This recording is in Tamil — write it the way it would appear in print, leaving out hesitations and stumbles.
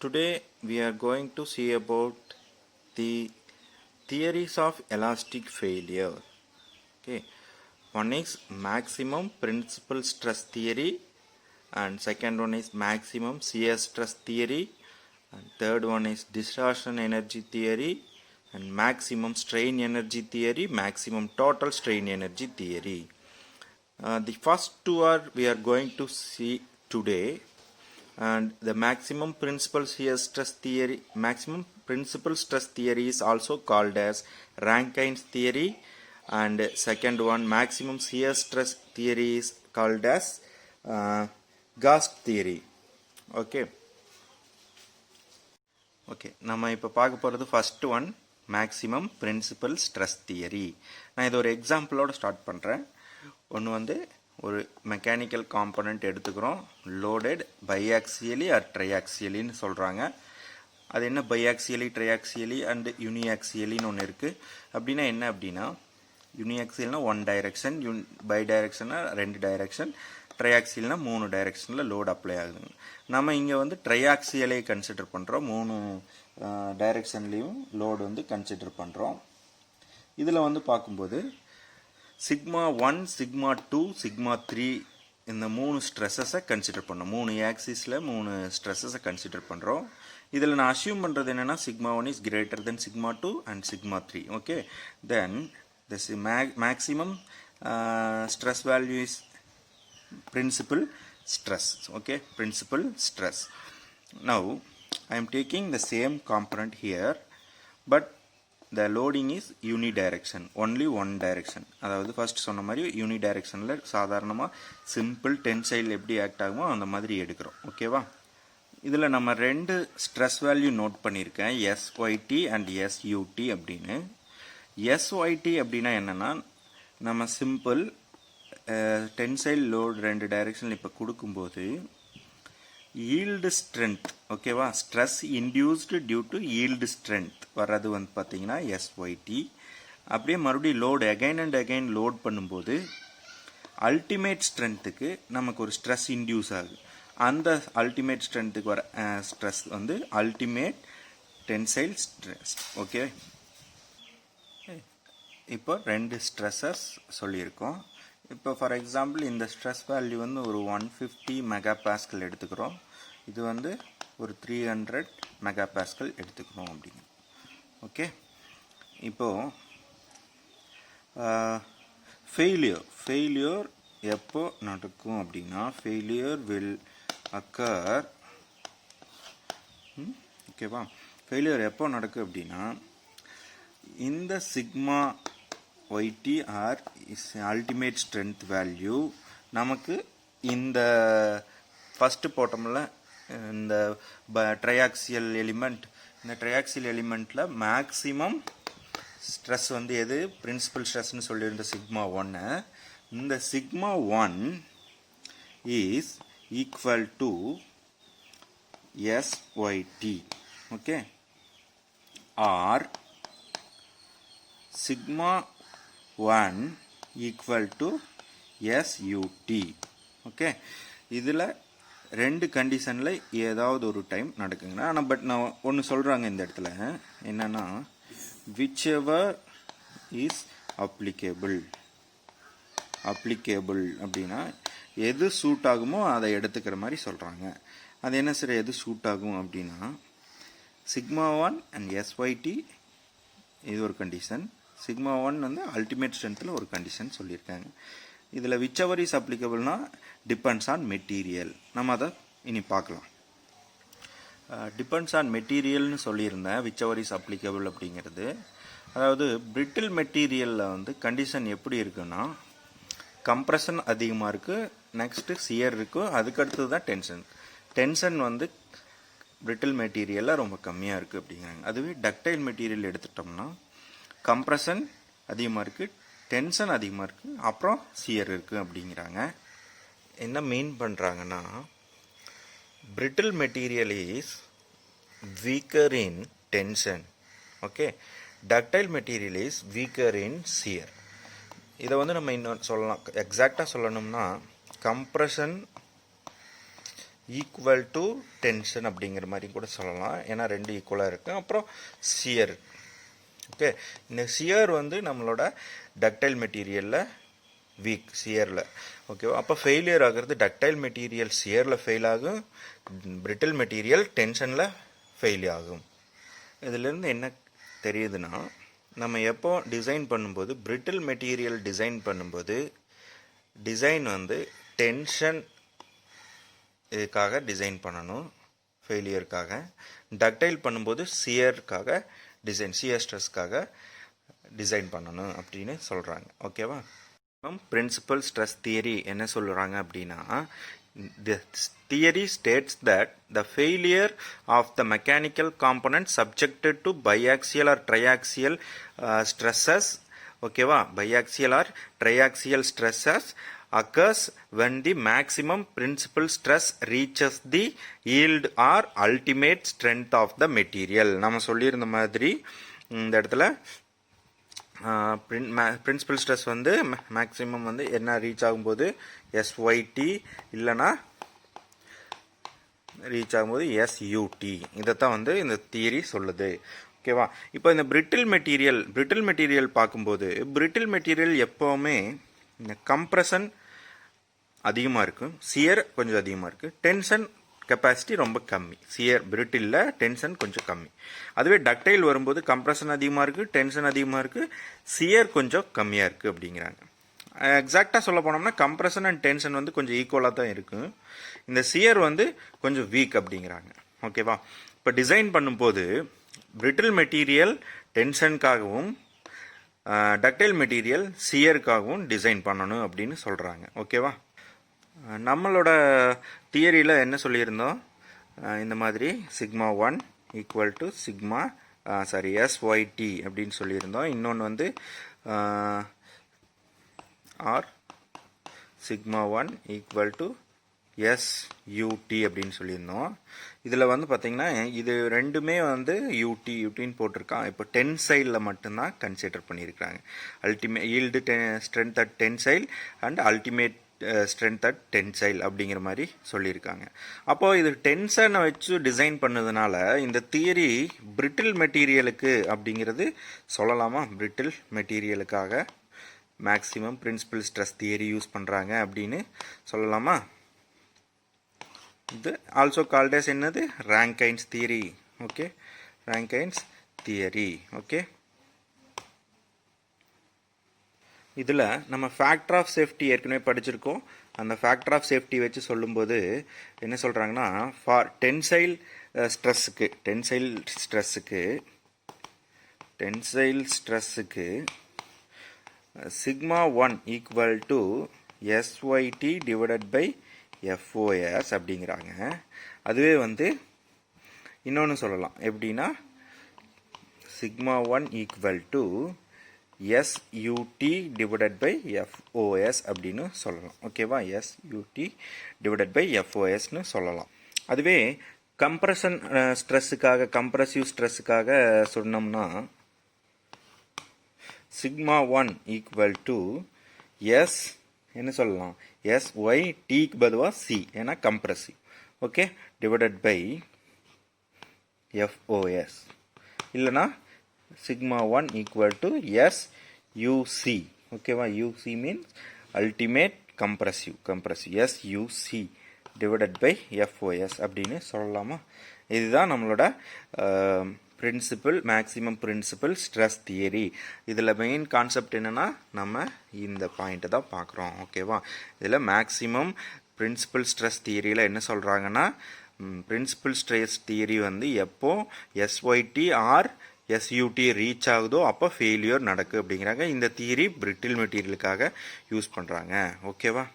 Today we are going to see about the theories of elastic failure. Okay, one is maximum principal stress theory, and second one is maximum shear stress theory, and third one is distortion energy theory, and maximum strain energy theory, maximum total strain energy theory. The first two are we are going to see today, and the maximum principal shear stress theory is also called as Rankine's theory, and second one maximum shear stress theory is called as Gauss theory. Okay, நம்ம இப்போ பார்க்க போகிறது first one maximum principal stress theory. நான் இது ஒரு எக்ஸாம்பிளோட ஸ்டார்ட் பண்ணுறேன். ஒன்று வந்து ஒரு மெக்கானிக்கல் காம்பனண்ட் எடுத்துக்கிறோம், லோடட் பைஆக்சியலி ஆர் ட்ரைஆக்சியலின்னு சொல்கிறாங்க. அது என்ன பைஆக்சியலி, ட்ரைஆக்சியலி அண்ட் யூனிஆக்சியலின்னு ஒன்று இருக்குது. அப்படின்னா என்ன அப்படின்னா, யூனிஆக்சியல்னா ஒன் டைரெக்ஷன், பை டைரெக்ஷன்னா ரெண்டு டைரெக்ஷன், ட்ரைஆக்சியல்னா மூணு டைரெக்ஷனில் லோடு அப்ளை ஆகுதுங்க. நம்ம இங்கே வந்து ட்ரைஆக்சியலே கன்சிடர் பண்ணுறோம், மூணு டைரெக்ஷன்லேயும் லோடு வந்து கன்சிடர் பண்ணுறோம். இதில் வந்து பார்க்கும்போது சிக்மா 1, சிக்மா 2, சிக்மா 3 இந்த மூணு ஸ்ட்ரெஸ்ஸஸை கன்சிடர் பண்ணோம். மூணு ஆக்சிஸில் மூணு ஸ்ட்ரெஸ்ஸஸை கன்சிடர் பண்ணுறோம். இதில் நான் அசியூம் பண்ணுறது என்னென்னா sigma 1 is greater than sigma 2 and sigma 3. Okay, then this maximum stress value is principal stress. Okay, principal stress. Now I am taking the same component here, but the loading is unidirection, only one direction. அதாவது ஃபர்ஸ்ட் சொன்ன மாதிரி யூனிடைரக்ஷனில் சாதாரணமாக சிம்பிள் டென்சைல் எப்படி ஆக்ட் ஆகுமோ அந்த மாதிரி எடுக்கிறோம். ஓகேவா? இதில் நம்ம ரெண்டு ஸ்ட்ரெஸ் வேல்யூ நோட் பண்ணியிருக்கேன், எஸ்ஒய்டி அண்ட் எஸ்யூடி அப்படின்னு. எஸ்ஒய்டி அப்படின்னா என்னென்னா, நம்ம சிம்பிள் டென்சைல் லோடு ரெண்டு டைரெக்ஷனில் இப்போ கொடுக்கும்போது ஈல்டு ஸ்ட்ரென்த், ஓகேவா, stress induced due to yield strength வர்றது வந்து பார்த்தீங்கன்னா எஸ்ஒய்டி. அப்படியே மறுபடியும் load again and again load பண்ணும்போது அல்டிமேட் ஸ்ட்ரென்த்துக்கு நமக்கு ஒரு ஸ்ட்ரெஸ் இன்டியூஸ் ஆகுது. அந்த அல்டிமேட் ஸ்ட்ரென்த்துக்கு வர ஸ்ட்ரெஸ் வந்து அல்டிமேட் டென்சைல் ஸ்ட்ரெஸ். ஓகே, இப்போ ரெண்டு ஸ்ட்ரெஸ்ஸஸ் சொல்லியிருக்கோம். இப்போ ஃபார் எக்ஸாம்பிள் இந்த ஸ்ட்ரெஸ் வேல்யூ வந்து ஒரு 150 மெகா பாஸ்கல் எடுத்துக்கிறோம், இது வந்து ஒரு 300 மெகா பாஸ்கல் எடுத்துக்கிறோம் அப்படிங்க. ஓகே, இப்போது ஃபெயிலியர் எப்போ நடக்கும் அப்படின்னா, ஃபெயிலியர் வில் அக்கர். ஓகேவா, ஃபெயிலியர் எப்போ நடக்கும் அப்படின்னா, இந்த sigma YT or is ultimate strength value நமக்கு இந்த ஃபஸ்ட்டு போட்டோம்ல இந்த ட்ரைஆக்சியல் எலிமெண்ட், இந்த ட்ரைஆக்சியல் எலிமெண்ட்டில் மேக்ஸிமம் ஸ்ட்ரெஸ் வந்து எது பிரின்சிபல் ஸ்ட்ரெஸ்ன்னு சொல்லியிருந்த சிக்மா 1. இந்த sigma 1 is equal to SYT. Okay, or sigma 1 equal to SUT. Okay, இதில் ரெண்டு கண்டிஷனில் ஏதாவது ஒரு டைம் நடக்குங்கண்ணா. ஆனால் பட் நான் ஒன்று சொல்கிறாங்க இந்த இடத்துல என்னென்னா, விச் எவர் இஸ் அப்ளிகேபிள் அப்படின்னா எது சூட் ஆகுமோ அதை எடுத்துக்கிற மாதிரி சொல்கிறாங்க. அது என்ன சரி, எது சூட் ஆகும் அப்படின்னா சிக்மா 1 அண்ட் SYT இது ஒரு கண்டிஷன், சிக்மா 1 வந்து அல்டிமேட் ஸ்ட்ரென்த்தில் ஒரு கண்டிஷன் சொல்லியிருக்காங்க. இதில் விச் எவர் இஸ் அப்ளிகபிள்னா டிபெண்ட்ஸ் ஆன் மெட்டீரியல். நம்ம அதை இனி பார்க்கலாம். டிபெண்ட்ஸ் ஆன் மெட்டீரியல்னு சொல்லியிருந்தேன். விச் எவர் இஸ் அப்ளிகபிள் அப்படிங்கிறது, அதாவது பிரிட்டில் மெட்டீரியலில் வந்து கண்டிஷன் எப்படி இருக்குன்னா, கம்ப்ரெஷன் அதிகமாக இருக்குது, நெக்ஸ்ட்டு சியர் இருக்குது, அதுக்கடுத்து தான் டென்ஷன் வந்து பிரிட்டில் மெட்டீரியலில் ரொம்ப கம்மியாக இருக்குது அப்படிங்கிறாங்க. அதுவே டக்டைல் மெட்டீரியல் எடுத்துட்டோம்னா கம்ப்ரெஷன் அதிகமாக இருக்குது, டென்ஷன் அதிகமாக இருக்குது, அப்புறம் சியர் இருக்குது அப்படிங்கிறாங்க. என்ன மீன் பண்ணுறாங்கன்னா, brittle material is weaker in tension, okay, ductile material is weaker in shear. இதை வந்து நம்ம இன்னும் சொல்லலாம், எக்ஸாக்டாக சொல்லணும்னா கம்ப்ரெஷன் ஈக்குவல் டு டென்ஷன் அப்படிங்கிற மாதிரி கூட சொல்லலாம், ஏன்னா ரெண்டு ஈக்குவலாக இருக்குது. அப்புறம் சியர். ஓகே, இந்த சியர் வந்து நம்மளோட டக்டைல் மெட்டீரியலில் வீக், சியரில். ஓகேவா, அப்போ ஃபெயிலியர் ஆகிறது டக்டைல் மெட்டீரியல் சியரில் ஃபெயில் ஆகும், பிரிட்டில் மெட்டீரியல் டென்ஷனில் ஃபெயில் ஆகும். இதிலேருந்து என்ன தெரியுதுன்னா, நம்ம எப்போ டிசைன் பண்ணும்போது பிரிட்டில் மெட்டீரியல் டிசைன் பண்ணும்போது டிசைன் வந்து டென்ஷன் இதுக்காக டிசைன் பண்ணணும், ஃபெயிலியருக்காக. டக்டைல் பண்ணும்போது சியருக்காக டிசைன், சியர் ஸ்ட்ரெஸ்க்காக டிசைன் பண்ணணும் அப்படின்னு சொல்கிறாங்க. ஓகேவா, பிரின்சிபல் ஸ்ட்ரெஸ் தியரி என்ன சொல்கிறாங்க அப்படின்னா, the theory states that the failure of the mechanical component subjected to biaxial or triaxial stresses, ஓகேவா, biaxial or triaxial stresses occurs when the maximum principal stress reaches the yield or ultimate strength of the material. நம்ம சொல்லியிருந்த மாதிரி இந்த இடத்துல பிரின்சிபல் ஸ்ட்ரெஸ் வந்து மேக்ஸிமம் வந்து என்ன ரீச் ஆகும்போது எஸ்ஒய்டி, இல்லைனா ரீச் ஆகும்போது எஸ்யூடி. இதைத்தான் வந்து இந்த தியரி சொல்லுது. ஓகேவா, இப்போ இந்த பிரிட்டில் மெட்டீரியல் பார்க்கும்போது பிரிட்டில் மெட்டீரியல் எப்போவுமே இந்த கம்ப்ரெஷன் அதிகமாக இருக்கும், சியர் கொஞ்சம் அதிகமாக இருக்குது, டென்ஷன் கெப்பாசிட்டி ரொம்ப கம்மி. சியர் பிரிட்டிலில் டென்ஷன் கொஞ்சம் கம்மி. அதுவே டக்டைல் வரும்போது கம்ப்ரெஷன் அதிகமாக இருக்குது, டென்ஷன் அதிகமாக இருக்குது, சியர் கொஞ்சம் கம்மியாக இருக்குது அப்படிங்கிறாங்க. எக்ஸாக்டாக சொல்ல போனோம்னா கம்ப்ரெஷன் அண்ட் டென்ஷன் வந்து கொஞ்சம் ஈக்குவலாக தான் இருக்கும், இந்த சியர் வந்து கொஞ்சம் வீக் அப்படிங்கிறாங்க. ஓகேவா, இப்போ டிசைன் பண்ணும்போது பிரிட்டில் மெட்டீரியல் டென்ஷனுக்காகவும் டக்டைல் மெட்டீரியல் சியருக்காகவும் டிசைன் பண்ணணும் அப்படின்னு சொல்கிறாங்க. ஓகேவா, நம்மளோட தியரியில் என்ன சொல்லியிருந்தோம், இந்த மாதிரி sigma 1 equal to sigma S Y T அப்படின்னு சொல்லியிருந்தோம். இன்னொன்று வந்து or sigma 1 equal to S U T அப்படின்னு சொல்லியிருந்தோம். இதில் வந்து பார்த்திங்கன்னா இது ரெண்டுமே வந்து யூடின்னு போட்டிருக்கான். இப்போ டென்சைலில் மட்டும்தான் கன்சிடர் பண்ணியிருக்காங்க. Ultimate yield strength at tensile and ultimate strength at tensile அப்படிங்கிற மாதிரி சொல்லியிருக்காங்க. அப்போது இது டென்ஷனை வச்சு டிசைன் பண்ணதுனால இந்த தியரி பிரிட்டில் மெட்டீரியலுக்கு அப்படிங்கிறது சொல்லலாமா? பிரிட்டில் மெட்டீரியலுக்காக maximum principal stress theory use பண்ணுறாங்க அப்படின்னு சொல்லலாமா? இது ஆல்சோ கால்ட் as என்னது, Rankine's theory. Okay, Rankine's theory. Okay, இதில் நம்ம ஃபேக்டர் ஆஃப் சேஃப்டி ஏற்கனவே படிச்சிருக்கோம். அந்த ஃபேக்டர் ஆஃப் சேஃப்டி வச்சு சொல்லும்போது என்ன சொல்கிறாங்கன்னா, ஃபார் டென்சைல் ஸ்ட்ரெஸ்ஸுக்கு sigma 1 equal to SYT divided by FOS அப்படிங்கிறாங்க. அதுவே வந்து இன்னொன்று சொல்லலாம், எப்படின்னா sigma 1 equal to SUT divided by FOS அப்படின்னு சொல்லலாம். ஓகேவா, எஸ்யூடி டிவைடட் பை எஃப்ஓஎஸ்னு சொல்லலாம். அதுவே கம்ப்ரெஷன் ஸ்ட்ரெஸ்ஸுக்காக, கம்ப்ரெசிவ் ஸ்ட்ரெஸ்ஸுக்காக சொன்னோம்னா சிக்மா 1 ஈக்குவல் டு எஸ் என்ன சொல்லலாம், எஸ்ஒய் டிக்கு பதுவாக சி, ஏன்னா compressive. Okay, divided by FOS, இல்லைனா சிக்மா 1 ஈக்குவல் டு எஸ்யூசி. ஓகேவா, UC means ultimate compressive, SUC divided by FOS அப்படின்னு சொல்லலாமா? இதுதான் நம்மளோட மேக்ஸிமம் பிரின்சிபல் ஸ்ட்ரெஸ் தியரி. இதில் மெயின் கான்செப்ட் என்னென்னா நம்ம இந்த பாயிண்ட்டை தான் பார்க்குறோம். ஓகேவா, இதில் மேக்ஸிமம் பிரின்சிபல் ஸ்ட்ரெஸ் தியரியில் என்ன சொல்கிறாங்கன்னா, பிரின்சிபல் ஸ்ட்ரெஸ் தியரி வந்து எப்போ எஸ்ஒய்டி ஆர் எஸ்யூடி ரீச் ஆகுதோ அப்போ ஃபெயிலியர் நடக்கு அப்படிங்கிறாங்க. இந்த தியரி பிரிட்டில் மெட்டீரியலுக்காக யூஸ் பண்ணுறாங்க. ஓகேவா.